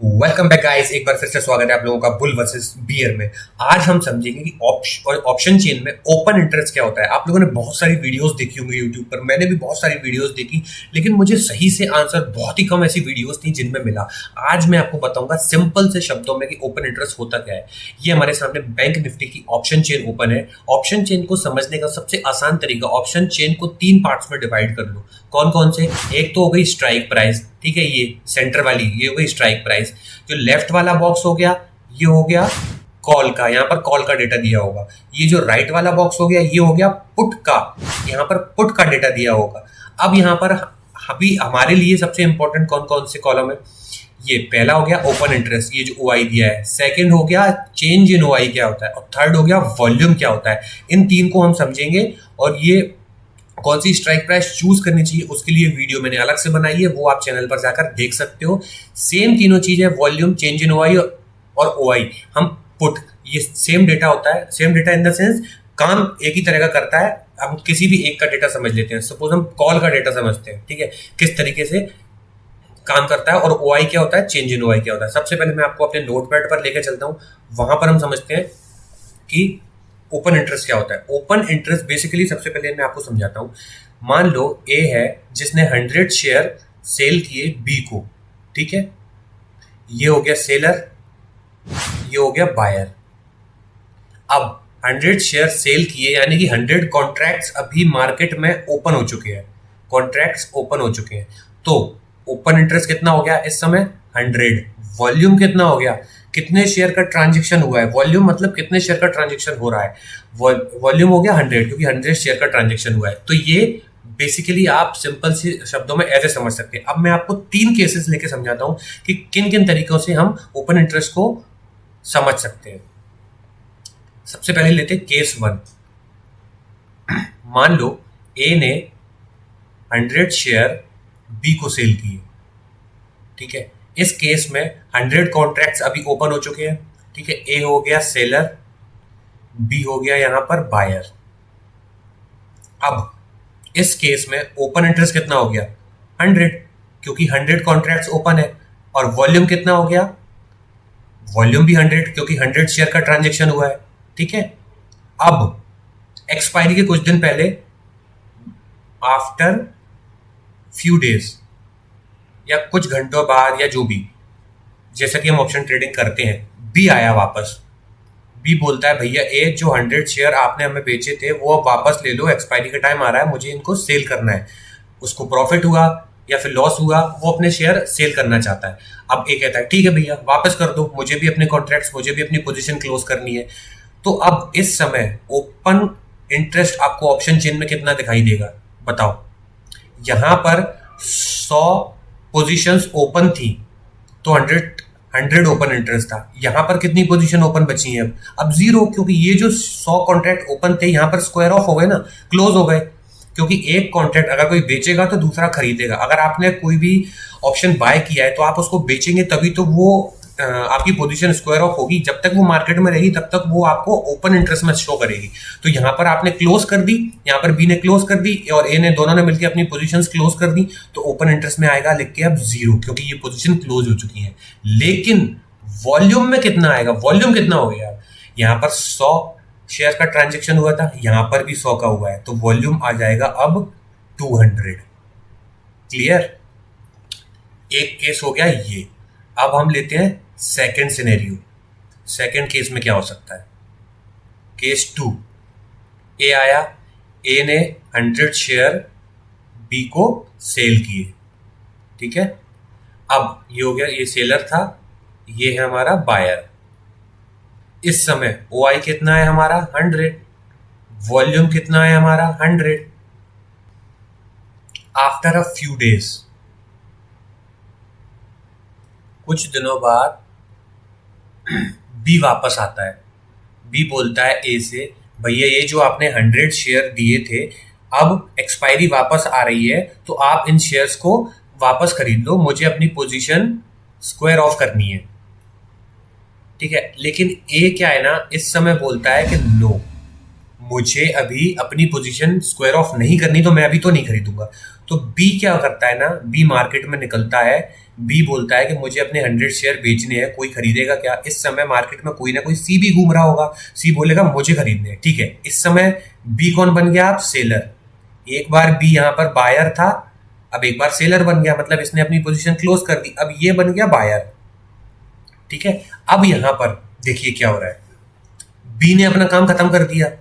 Welcome back guys, एक बार फिर से स्वागत है आप लोगों का बुल वर्सेस बियर में। आज हम समझेंगे कि ऑप्शन चेन में ओपन इंटरेस्ट क्या होता है। आप लोगों ने बहुत सारी वीडियोस देखी होंगी यूट्यूब पर, मैंने भी बहुत सारी वीडियोस देखी, लेकिन मुझे सही से आंसर बहुत ही कम ऐसी वीडियोस थी जिनमें मिला। आज मैं आपको बताऊंगा सिंपल से शब्दों में कि ओपन इंटरेस्ट होता क्या है। ये हमारे सामने बैंक निफ्टी की ऑप्शन चेन ओपन है। ऑप्शन चेन को समझने का सबसे आसान तरीका, ऑप्शन चेन को 3 पार्ट्स में डिवाइड कर लो। कौन कौन से? एक तो हो गई स्ट्राइक प्राइस, ठीक है, ये सेंटर वाली, ये हो गई स्ट्राइक प्राइस। जो लेफ्ट वाला बॉक्स हो गया, ये हो गया कॉल का, यहाँ पर कॉल का डेटा दिया होगा। ये जो राइट वाला बॉक्स हो गया, ये हो गया पुट का, यहाँ पर पुट का डेटा दिया होगा। अब यहाँ पर अभी हमारे लिए सबसे इंपॉर्टेंट कौन कौन से कॉलम है? ये पहला हो गया ओपन इंटरेस्ट, ये जो ओआई दिया है। सेकंड हो गया चेंज इन ओआई क्या होता है, और थर्ड हो गया वॉल्यूम क्या होता है। इन तीन को हम समझेंगे, और ये कौन सी स्ट्राइक प्राइस चूज करनी चाहिए उसके लिए वीडियो मैंने अलग से बनाई है, वो आप चैनल पर जाकर देख सकते हो। सेम तीनों चीजें, वॉल्यूम, चेंज इन ओआई और ओआई, हम पुट, ये सेम डेटा होता है। Same data in the sense काम एक ही तरह का करता है। हम किसी भी एक का डेटा समझ लेते हैं। सपोज हम कॉल का डेटा समझते हैं, ठीक है, किस तरीके से काम करता है, और ओआई क्या होता है, चेंज इन ओआई क्या होता है। सबसे पहले मैं आपको अपने नोटपैड पर लेकर चलता हूँ, वहां पर हम समझते हैं कि ओपन इंटरेस्ट क्या होता है। ओपन इंटरेस्ट बेसिकली, सबसे पहले मैं आपको समझाता हूं। मान लो ए है जिसने 100 शेयर सेल किए बी को, ठीक है, ये हो गया सेलर, ये हो गया बायर। अब 100 शेयर सेल किए यानी कि 100 कॉन्ट्रैक्ट्स अभी मार्केट में ओपन हो चुके हैं, कॉन्ट्रैक्ट्स ओपन हो चुके हैं। तो ओपन इंटरेस्ट कितना हो गया इस समय? 100। वॉल्यूम कितना हो गया, कितने शेयर का ट्रांजेक्शन हुआ है। वॉल्यूम मतलब कितने शेयर का ट्रांजेक्शन हो रहा है। वॉल्यूम हो गया 100, क्योंकि 100 शेयर का ट्रांजेक्शन हुआ है। तो ये बेसिकली आप सिंपल से शब्दों में ऐसे समझ सकते हैं। अब मैं आपको 3 केसेस लेके समझाता हूं कि किन किन तरीकों से हम ओपन इंटरेस्ट को समझ सकते हैं। सबसे पहले लेते हैं केस 1। मान लो ए ने 100 शेयर बी को सेल किए, ठीक है। इस केस में 100 कॉन्ट्रैक्ट्स अभी ओपन हो चुके हैं, ठीक है। ए हो गया सेलर, बी हो गया यहां पर बायर। अब इस केस में ओपन इंटरेस्ट कितना हो गया? 100, क्योंकि 100 कॉन्ट्रैक्ट्स ओपन है। और वॉल्यूम कितना हो गया? वॉल्यूम भी 100, क्योंकि 100 शेयर का ट्रांजेक्शन हुआ है, ठीक है। अब एक्सपायरी के कुछ दिन पहले, आफ्टर फ्यू डेज या कुछ घंटों बाद या जो भी, जैसा कि हम ऑप्शन ट्रेडिंग करते हैं, बी आया वापस। बी बोलता है भैया ए, जो 100 शेयर आपने हमें बेचे थे वो अब वापस ले लो, एक्सपायरी का टाइम आ रहा है, मुझे इनको सेल करना है। उसको प्रॉफिट हुआ या फिर लॉस हुआ, वो अपने शेयर सेल करना चाहता है। अब ए कहता है ठीक है भैया वापस कर दो, मुझे भी अपने कॉन्ट्रैक्ट्स, मुझे भी अपनी पोजीशन क्लोज करनी है। तो अब इस समय ओपन इंटरेस्ट आपको ऑप्शन चेन में कितना दिखाई देगा बताओ? यहां पर 100 पोजीशंस ओपन थी, तो 100 ओपन इंटरेस्ट था। यहां पर कितनी पोजीशन ओपन बची है? अब 0, क्योंकि ये जो 100 कॉन्ट्रैक्ट ओपन थे यहां पर स्क्वायर ऑफ हो गए ना, क्लोज हो गए। क्योंकि एक कॉन्ट्रैक्ट अगर कोई बेचेगा तो दूसरा खरीदेगा। अगर आपने कोई भी ऑप्शन बाय किया है तो आप उसको बेचेंगे, तभी तो वो आपकी पोजीशन स्क्वायर ऑफ होगी। जब तक वो मार्केट में रहेगी तब तक वो आपको ओपन इंटरेस्ट में शो करेगी। तो यहाँ पर आपने क्लोज कर दी, यहाँ पर बी ने क्लोज कर दी और ए ने, दोनों ने मिलकर अपनी पोजीशंस क्लोज कर दी, तो ओपन इंटरेस्ट में आएगा लिख के अब 0, क्योंकि ये पोजीशन क्लोज हो चुकी है। लेकिन वॉल्यूम में कितना आएगा? वॉल्यूम कितना हो गया? यहाँ पर 100 शेयर का ट्रांजेक्शन हुआ था, यहां पर भी 100 का हुआ है, तो वॉल्यूम आ जाएगा अब 200। क्लियर? एक केस हो गया ये। अब हम लेते हैं सेकंड सिनेरियो। सेकंड केस में क्या हो सकता है? केस 2, ए आया, ए ने 100 शेयर बी को सेल किए, ठीक है। अब ये हो गया, ये सेलर था, ये है हमारा बायर। इस समय ओआई कितना है हमारा? 100। वॉल्यूम कितना है हमारा? 100। आफ्टर अ फ्यू डेज, कुछ दिनों बाद बी वापस आता है। बी बोलता है ए से भैया ये जो आपने 100 शेयर दिए थे, अब एक्सपायरी वापस आ रही है, तो आप इन शेयर्स को वापस खरीद लो, मुझे अपनी पोजीशन स्क्वायर ऑफ करनी है, ठीक है। लेकिन ए क्या है ना, इस समय बोलता है कि नो, मुझे अभी अपनी पोजीशन स्क्वायर ऑफ नहीं करनी, तो मैं अभी तो नहीं खरीदूंगा। तो बी क्या करता है ना, बी मार्केट में निकलता है, बी बोलता है कि मुझे अपने 100 शेयर बेचने हैं, कोई खरीदेगा क्या? इस समय मार्केट में कोई ना कोई सी भी घूम रहा होगा, सी बोलेगा मुझे खरीदने हैं, ठीक है। इस समय बी कौन बन गया? आप सेलर। एक बार बी यहाँ पर बायर था, अब एक बार सेलर बन गया, मतलब इसने अपनी पोजीशन क्लोज कर दी, अब ये बन गया बायर, ठीक है। अब यहां पर देखिए क्या हो रहा है, बी ने अपना काम खत्म कर दिया,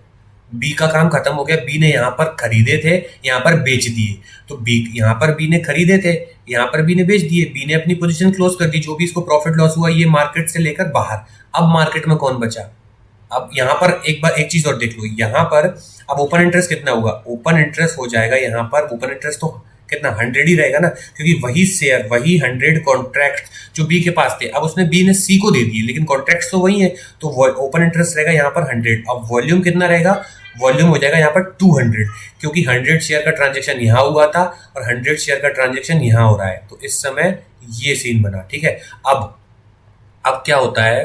बी का काम खत्म हो गया, बी ने यहां पर खरीदे थे, यहां पर बेच दिए, तो बी यहां पर बी ने खरीदे थे, यहां पर बी ने बेच दिए, बी ने अपनी पोजीशन क्लोज कर दी, जो भी इसको प्रॉफिट लॉस हुआ ये मार्केट से लेकर बाहर। अब मार्केट में कौन बचा? अब यहां पर एक बार एक चीज और देख लो, यहां पर अब ओपन इंटरेस्ट कितना होगा? ओपन इंटरेस्ट हो जाएगा यहां पर, ओपन इंटरेस्ट तो कितना 100 ही रहेगा ना, क्योंकि वही शेयर, वही 100 कॉन्ट्रैक्ट जो बी के पास थे, अब उसने बी ने सी को दे दिए, लेकिन कॉन्ट्रैक्ट तो वही है, तो ओपन इंटरेस्ट रहेगा यहाँ पर 100। अब वॉल्यूम कितना रहेगा? वॉल्यूम हो जाएगा यहाँ पर 200, क्योंकि 100 शेयर का ट्रांजेक्शन यहाँ हुआ था और 100 शेयर का ट्रांजेक्शन यहाँ हो रहा है, तो इस समय ये सीन बना, ठीक है। अब क्या होता है,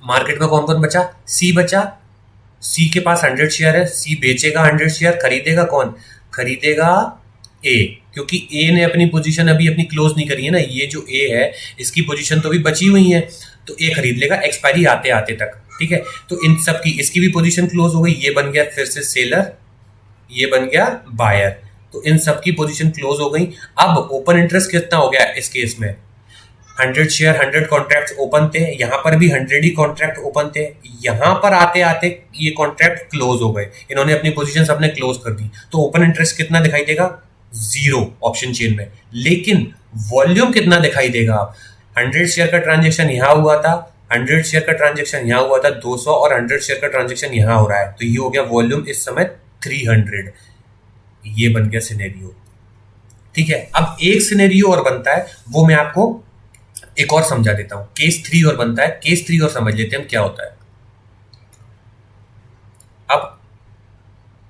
मार्केट में कौन कौन बचा? सी बचा, सी के पास 100 शेयर है, सी बेचेगा 100 शेयर, खरीदेगा कौन? खरीदेगा ए, क्योंकि ए ने अपनी पोजीशन अभी अपनी क्लोज नहीं करी है ना, ये जो ए है इसकी पोजीशन तो अभी बची हुई है, तो ए खरीद लेगा एक्सपायरी आते आते तक, ठीक है। तो इन सब की, इसकी भी पोजीशन क्लोज हो गई, ये बन गया फिर से सेलर, ये बन गया बायर, तो इन सब की पोजीशन क्लोज हो गई। अब ओपन इंटरेस्ट कितना हो गया इस केस में? 100 शेयर, 100 कॉन्ट्रैक्ट ओपन थे, यहां पर भी 100 ही कॉन्ट्रैक्ट ओपन थे, यहां पर आते आते ये कॉन्ट्रैक्ट क्लोज हो गए, इन्होंने अपनी पोजीशन सबने क्लोज कर दी, तो ओपन इंटरेस्ट कितना दिखाई देगा? 0 ऑप्शन चेन में। लेकिन वॉल्यूम कितना दिखाई देगा? आप 100 शेयर का ट्रांजेक्शन यहां हुआ था, 100 शेयर का ट्रांजेक्शन यहां हुआ था 200, और 100 शेयर का ट्रांजेक्शन यहां हो रहा है, तो ये हो गया वॉल्यूम इस समय 300। ये बन गया सिनेरियो, ठीक है। अब एक सिनेरियो और बनता है, वो मैं आपको एक और समझा देता हूं, केस 3 और बनता है, केस 3 और समझ लेते हैं हम क्या होता है। अब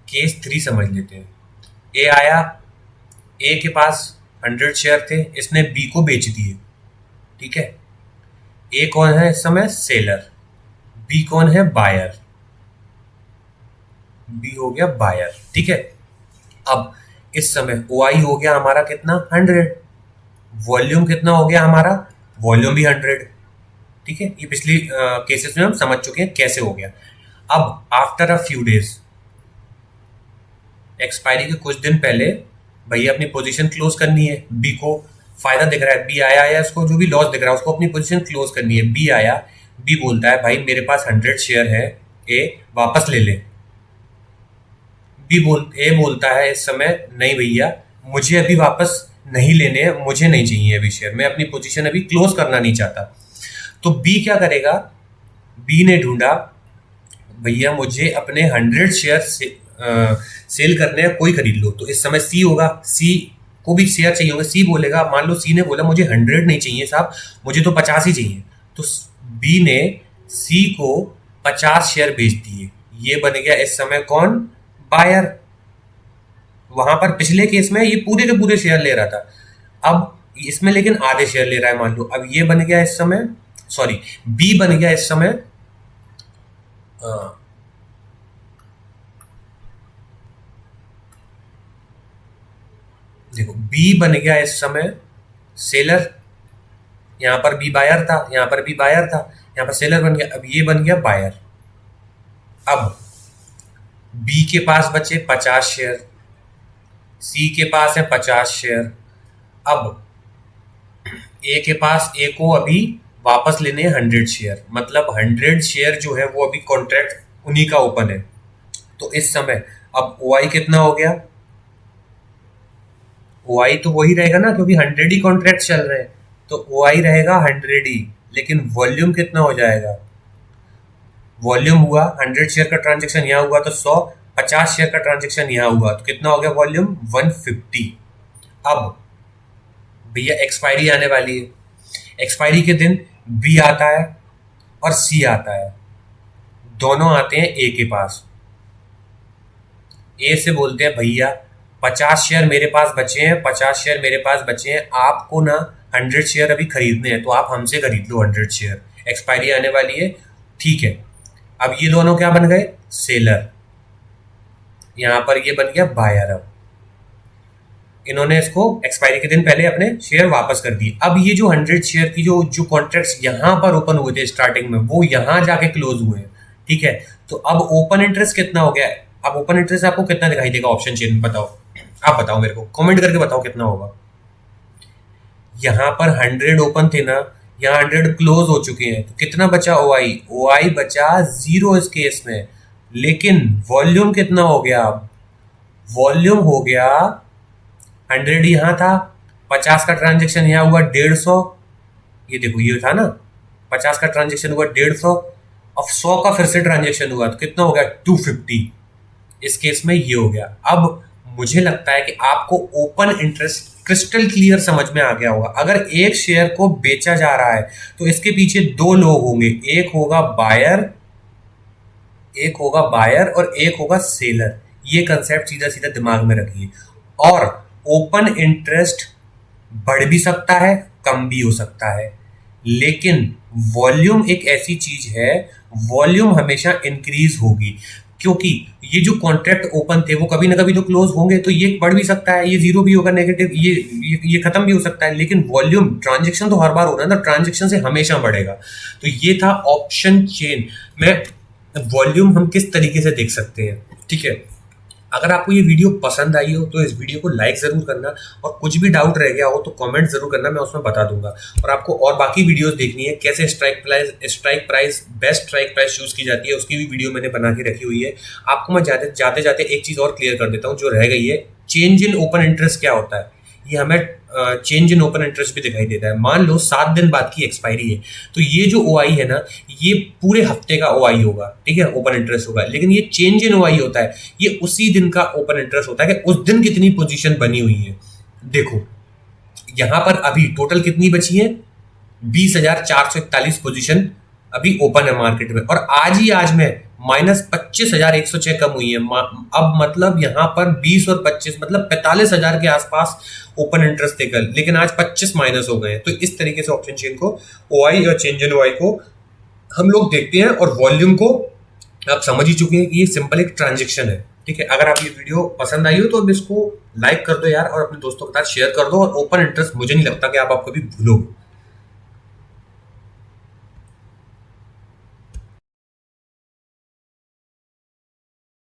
केस 3 समझ लेते हैं। ए आया, ए के पास 100 शेयर थे, इसने बी को बेच दिए, ठीक है। ए कौन है इस समय? सेलर। बी कौन है? बायर। बी हो गया बायर, ठीक है। अब इस समय ओ आई हो गया हमारा कितना? 100। वॉल्यूम कितना हो गया हमारा? वॉल्यूम भी 100, ठीक है। ये पिछली केसेस में हम समझ चुके हैं कैसे हो गया। अब after a few days, expiry के कुछ दिन पहले भैया अपनी पोजीशन क्लोज करनी है, बी को फायदा दिख रहा है, बी आया उसको जो भी लॉस दिख रहा है उसको अपनी पोजीशन क्लोज करनी है, बी आया, बी बोलता है भाई मेरे पास 100 शेयर है, ए वापस ले ले। ए बोलता है इस समय नहीं भैया मुझे अभी वापस नहीं लेने हैं, मुझे नहीं चाहिए अभी शेयर, मैं अपनी पोजीशन अभी क्लोज करना नहीं चाहता। तो बी क्या करेगा? बी ने ढूंढा भैया मुझे अपने 100 शेयर सेल करने हैं, कोई खरीद लो। तो इस समय सी होगा, सी को भी शेयर चाहिए होगा, सी बोलेगा, मान लो सी ने बोला मुझे 100 नहीं चाहिए साहब, मुझे तो 50 ही चाहिए, तो बी ने सी को 50 शेयर बेच दिए, ये बन गया इस समय कौन? बायर। वहां पर पिछले केस में ये पूरे के पूरे शेयर ले रहा था, अब इसमें लेकिन आधे शेयर ले रहा है मान लो, अब ये बन गया इस समय, सॉरी बी बन गया इस समय देखो बी बन गया इस समय सेलर, यहां पर बी बायर था, यहां पर बी बायर था, यहां पर सेलर बन गया, अब ये बन गया बायर। अब बी के पास बचे 50 शेयर, सी के पास है 50 शेयर, अब ए के पास, ए को अभी वापस लेने हैं 100 शेयर, मतलब 100 शेयर जो है वो अभी कॉन्ट्रैक्ट उन्हीं का ओपन है। तो इस समय अब ओ आई कितना हो गया? ओ आई तो वही रहेगा ना, क्योंकि 100 ही कॉन्ट्रैक्ट चल रहे हैं, तो ओ आई रहेगा 100 ही, लेकिन वॉल्यूम कितना हो जाएगा? वॉल्यूम हुआ 100 शेयर का ट्रांजेक्शन यहाँ हुआ तो 100, 50 शेयर का ट्रांजेक्शन यहाँ हुआ तो कितना हो गया वॉल्यूम? 150। अब भैया एक्सपायरी आने वाली है, एक्सपायरी के दिन बी आता है और सी आता है, दोनों आते हैं ए के पास। ए से बोलते हैं भैया 50 शेयर मेरे पास बचे हैं, 50 शेयर मेरे पास बचे हैं, आपको ना 100 शेयर अभी खरीदने हैं, तो आप हमसे खरीद लो 100 शेयर, एक्सपायरी आने वाली है, ठीक है। अब ये दोनों क्या बन गए? सेलर। यहां पर ये बन गया बायर। अब इन्होंने इसको एक्सपायरी के दिन पहले अपने शेयर वापस कर दिए। अब ये जो 100 शेयर की जो जो कॉन्ट्रैक्ट्स यहाँ पर ओपन हुए थे स्टार्टिंग में, वो यहाँ जाके क्लोज हुए हैं, ठीक है। तो अब ओपन इंटरेस्ट कितना हो गया? अब ओपन इंटरेस्ट आपको कितना दिखाई देगा ऑप्शन चेन में, बताओ, आप बताओ मेरे को, कमेंट करके बताओ कितना होगा। यहाँ पर 100 ओपन थे ना, यहाँ 100 क्लोज हो चुके हैं, तो कितना बचा OI? OI बचा 0 इस केस में। लेकिन वॉल्यूम कितना हो गया? अब वॉल्यूम हो गया 100 यहाँ था, 50 का ट्रांजेक्शन यहाँ हुआ 150, ये देखो ये था ना, 50 का ट्रांजेक्शन हुआ 150, अब 100 का फिर से ट्रांजेक्शन हुआ तो कितना हो गया? 250। इस केस में ये हो गया। अब मुझे लगता है कि आपको ओपन इंटरेस्ट क्रिस्टल क्लियर समझ में आ गया होगा। अगर एक शेयर को बेचा जा रहा है तो इसके पीछे दो लोग होंगे, एक होगा बायर और एक होगा सेलर। ये कंसेप्ट सीधा सीधा दिमाग में रखिए। और ओपन इंटरेस्ट बढ़ भी सकता है, कम भी हो सकता है, लेकिन वॉल्यूम एक ऐसी चीज है, वॉल्यूम हमेशा इंक्रीज होगी, क्योंकि ये जो कॉन्ट्रैक्ट ओपन थे वो कभी ना कभी तो क्लोज होंगे, तो ये बढ़ भी सकता है, ये जीरो भी होगा, नेगेटिव, ये खत्म भी हो सकता है, लेकिन वॉल्यूम ट्रांजेक्शन तो हर बार हो रहा है ना, ट्रांजेक्शन से हमेशा बढ़ेगा। तो ये था ऑप्शन चेन में वॉल्यूम हम किस तरीके से देख सकते हैं, ठीक है। अगर आपको ये वीडियो पसंद आई हो तो इस वीडियो को लाइक ज़रूर करना, और कुछ भी डाउट रह गया हो तो कमेंट ज़रूर करना, मैं उसमें बता दूंगा। और आपको और बाकी वीडियोस देखनी है, कैसे strike price best strike price choose की जाती है, उसकी भी वीडियो मैंने बना के रखी हुई है। आपको मैं जाते जाते एक चीज़ और क्लियर कर देता हूँ जो रह गई है, चेंज इन ओपन इंटरेस्ट क्या होता है। ये हमें चेंज इन ओपन इंटरेस्ट भी दिखाई देता है। मान लो 7 दिन बाद की एक्सपायरी है, तो ये जो OI है ना, ये पूरे हफ्ते का OI होगा, ठीक है, ओपन इंटरेस्ट होगा। लेकिन ये चेंज इन OI होता है, ये उसी दिन का ओपन इंटरेस्ट होता है कि उस दिन कितनी पोजीशन बनी हुई है। देखो यहां पर अभी टोटल कितनी बची है? 20,441 पोजीशन अभी ओपन है मार्केट में, और आज में -25,106 कम हुई है। अब मतलब यहाँ पर 20 और 25 मतलब 45,000 के आसपास ओपन इंटरेस्ट थे कल, लेकिन आज 25 माइनस हो गए हैं। तो इस तरीके से ऑप्शन चेन को, OI और चेंज इन OI को हम लोग देखते हैं, और वॉल्यूम को आप समझ ही चुके हैं कि ये सिंपल एक ट्रांजेक्शन है, ठीक है। अगर आप ये वीडियो पसंद आई हो तो अब इसको लाइक कर दो यार, और अपने दोस्तों के साथ शेयर कर दो। और ओपन इंटरेस्ट मुझे नहीं लगता कि आप कभी भूलोगे।